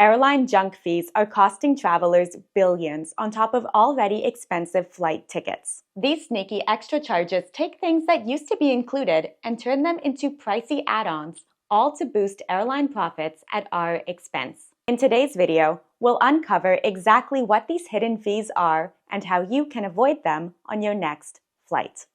Airline junk fees are costing travelers billions on top of already expensive flight tickets. These sneaky extra charges take things that used to be included and turn them into pricey add-ons, all to boost airline profits at our expense. In today's video, we'll uncover exactly what these hidden fees are and how you can avoid them on your next flight.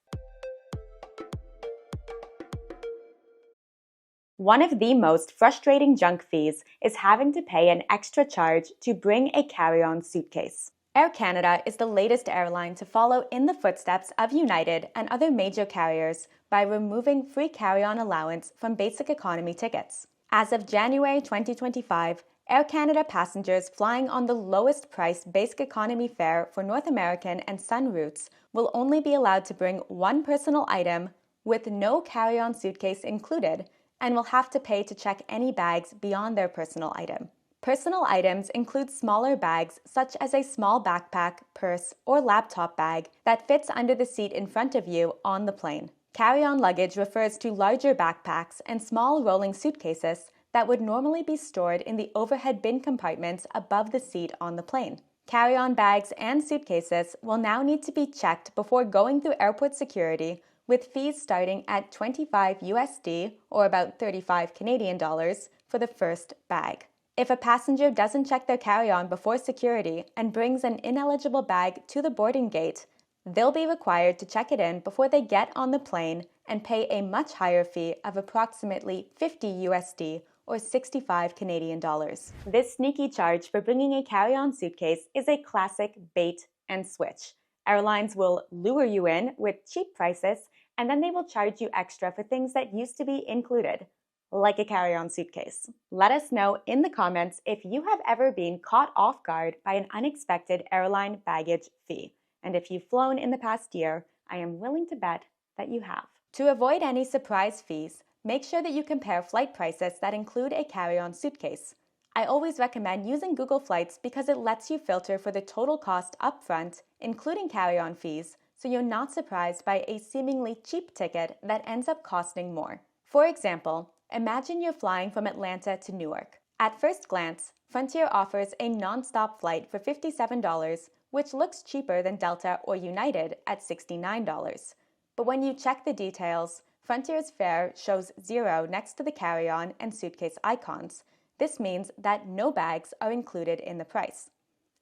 One of the most frustrating junk fees is having to pay an extra charge to bring a carry-on suitcase. Air Canada is the latest airline to follow in the footsteps of United and other major carriers by removing free carry-on allowance from basic economy tickets. As of January 2025, Air Canada passengers flying on the lowest priced basic economy fare for North American and Sun routes will only be allowed to bring one personal item with no carry-on suitcase included, and will have to pay to check any bags beyond their personal item. Personal items include smaller bags such as a small backpack, purse, or laptop bag that fits under the seat in front of you on the plane. Carry-on luggage refers to larger backpacks and small rolling suitcases that would normally be stored in the overhead bin compartments above the seat on the plane. Carry-on bags and suitcases will now need to be checked before going through airport security, with fees starting at $25 USD or about 35 Canadian dollars for the first bag. If a passenger doesn't check their carry-on before security and brings an ineligible bag to the boarding gate, they'll be required to check it in before they get on the plane and pay a much higher fee of approximately 50 USD or 65 Canadian dollars. This sneaky charge for bringing a carry-on suitcase is a classic bait and switch. Airlines will lure you in with cheap prices, and then they will charge you extra for things that used to be included, like a carry-on suitcase. Let us know in the comments if you have ever been caught off guard by an unexpected airline baggage fee. And if you've flown in the past year, I am willing to bet that you have. To avoid any surprise fees, make sure that you compare flight prices that include a carry-on suitcase. I always recommend using Google Flights because it lets you filter for the total cost upfront, including carry-on fees, so you're not surprised by a seemingly cheap ticket that ends up costing more. For example, imagine you're flying from Atlanta to Newark. At first glance, Frontier offers a non-stop flight for $57, which looks cheaper than Delta or United at $69. But when you check the details, Frontier's fare shows 0 next to the carry-on and suitcase icons. This means that no bags are included in the price.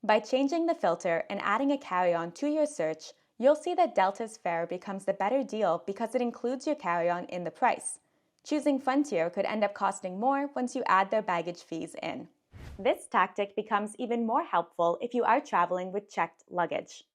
By changing the filter and adding a carry-on to your search, you'll see that Delta's fare becomes the better deal because it includes your carry-on in the price. Choosing Frontier could end up costing more once you add their baggage fees in. This tactic becomes even more helpful if you are traveling with checked luggage.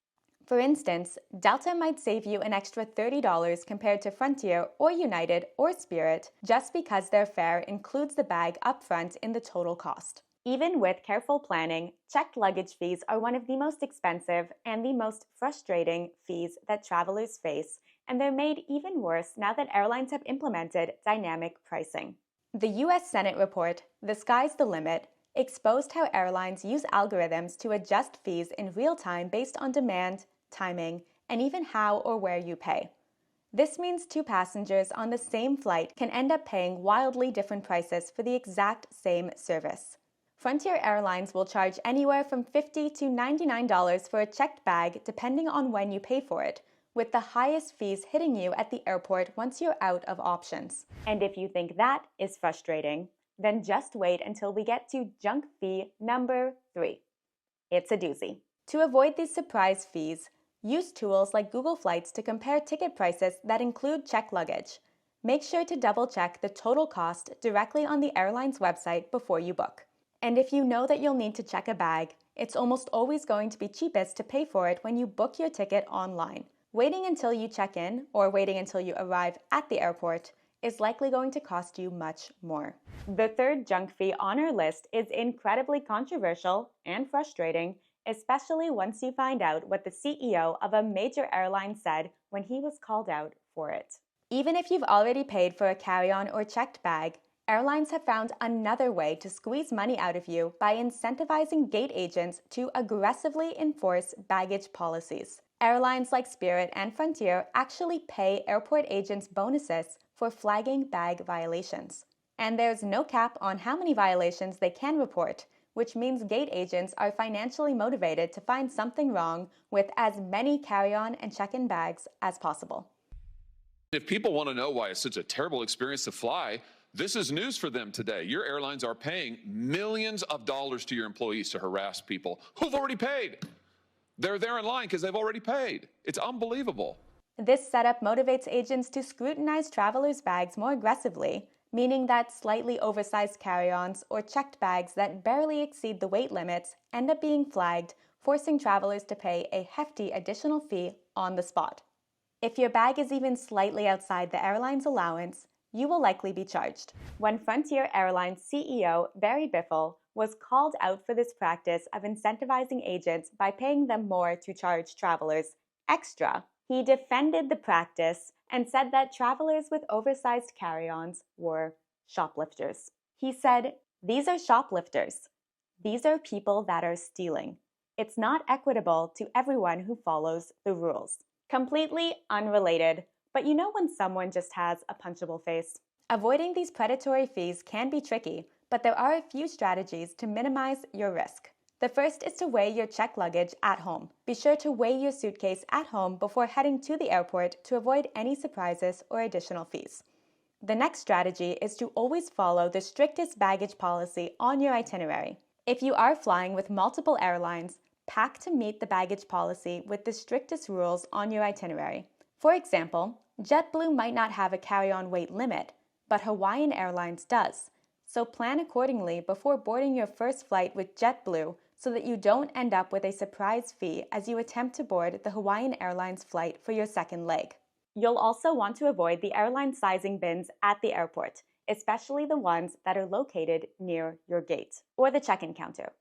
For instance, Delta might save you an extra $30 compared to Frontier or United or Spirit just because their fare includes the bag upfront in the total cost. Even with careful planning, checked luggage fees are one of the most expensive and the most frustrating fees that travelers face, and they're made even worse now that airlines have implemented dynamic pricing. The US Senate report, "The Sky's the Limit," exposed how airlines use algorithms to adjust fees in real time based on demand, timing, and even how or where you pay. This means two passengers on the same flight can end up paying wildly different prices for the exact same service. Frontier Airlines will charge anywhere from $50 to $99 for a checked bag depending on when you pay for it, with the highest fees hitting you at the airport once you're out of options. And if you think that is frustrating, then just wait until we get to junk fee number 3. It's a doozy. To avoid these surprise fees, use tools like Google Flights to compare ticket prices that include checked luggage. Make sure to double-check the total cost directly on the airline's website before you book. And if you know that you'll need to check a bag, it's almost always going to be cheapest to pay for it when you book your ticket online. Waiting until you check in or waiting until you arrive at the airport is likely going to cost you much more. The third junk fee on our list is incredibly controversial and frustrating, especially once you find out what the CEO of a major airline said when he was called out for it. Even if you've already paid for a carry-on or checked bag, airlines have found another way to squeeze money out of you by incentivizing gate agents to aggressively enforce baggage policies. Airlines like Spirit and Frontier actually pay airport agents bonuses for flagging bag violations. And there's no cap on how many violations they can report, which means gate agents are financially motivated to find something wrong with as many carry-on and check-in bags as possible. If people want to know why it's such a terrible experience to fly, this is news for them today. Your airlines are paying millions of dollars to your employees to harass people who've already paid. They're there in line because they've already paid. It's unbelievable. This setup motivates agents to scrutinize travelers' bags more aggressively, meaning that slightly oversized carry-ons or checked bags that barely exceed the weight limits end up being flagged, forcing travelers to pay a hefty additional fee on the spot. If your bag is even slightly outside the airline's allowance, you will likely be charged. When Frontier Airlines CEO Barry Biffle was called out for this practice of incentivizing agents by paying them more to charge travelers extra, he defended the practice and said that travelers with oversized carry-ons were shoplifters. He said, "These are shoplifters. These are people that are stealing. It's not equitable to everyone who follows the rules." Completely unrelated, but you know when someone just has a punchable face? Avoiding these predatory fees can be tricky, but there are a few strategies to minimize your risk. The first is to weigh your checked luggage at home. Be sure to weigh your suitcase at home before heading to the airport to avoid any surprises or additional fees. The next strategy is to always follow the strictest baggage policy on your itinerary. If you are flying with multiple airlines, pack to meet the baggage policy with the strictest rules on your itinerary. For example, JetBlue might not have a carry-on weight limit, but Hawaiian Airlines does. So plan accordingly before boarding your first flight with JetBlue so that you don't end up with a surprise fee as you attempt to board the Hawaiian Airlines flight for your second leg. You'll also want to avoid the airline sizing bins at the airport, especially the ones that are located near your gate or the check-in counter.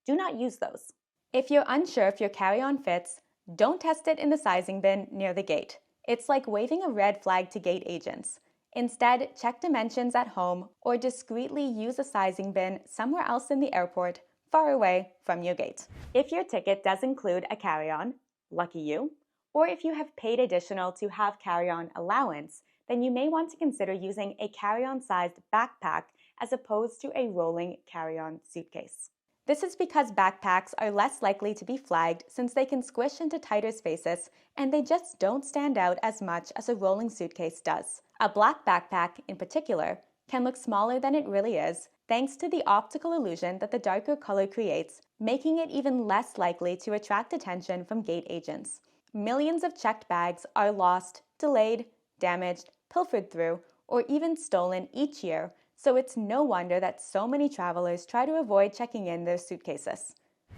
Do not use those. If you're unsure if your carry-on fits, don't test it in the sizing bin near the gate. It's like waving a red flag to gate agents. Instead, check dimensions at home or discreetly use a sizing bin somewhere else in the airport, far away from your gate. If your ticket does include a carry-on, lucky you, or if you have paid additional to have carry-on allowance, then you may want to consider using a carry-on sized backpack as opposed to a rolling carry-on suitcase. This is because backpacks are less likely to be flagged since they can squish into tighter spaces and they just don't stand out as much as a rolling suitcase does. A black backpack, in particular, can look smaller than it really is thanks to the optical illusion that the darker color creates, making it even less likely to attract attention from gate agents. Millions of checked bags are lost, delayed, damaged, pilfered through, or even stolen each year, so it's no wonder that so many travelers try to avoid checking in their suitcases.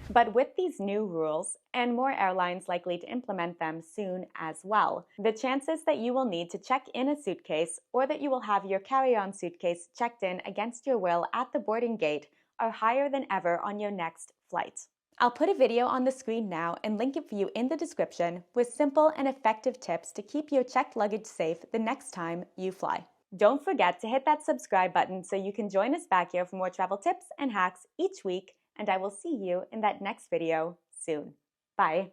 But with these new rules, and more airlines likely to implement them soon as well, the chances that you will need to check in a suitcase or that you will have your carry-on suitcase checked in against your will at the boarding gate are higher than ever on your next flight. I'll put a video on the screen now and link it for you in the description with simple and effective tips to keep your checked luggage safe the next time you fly. Don't forget to hit that subscribe button so you can join us back here for more travel tips and hacks each week, and I will see you in that next video soon. Bye.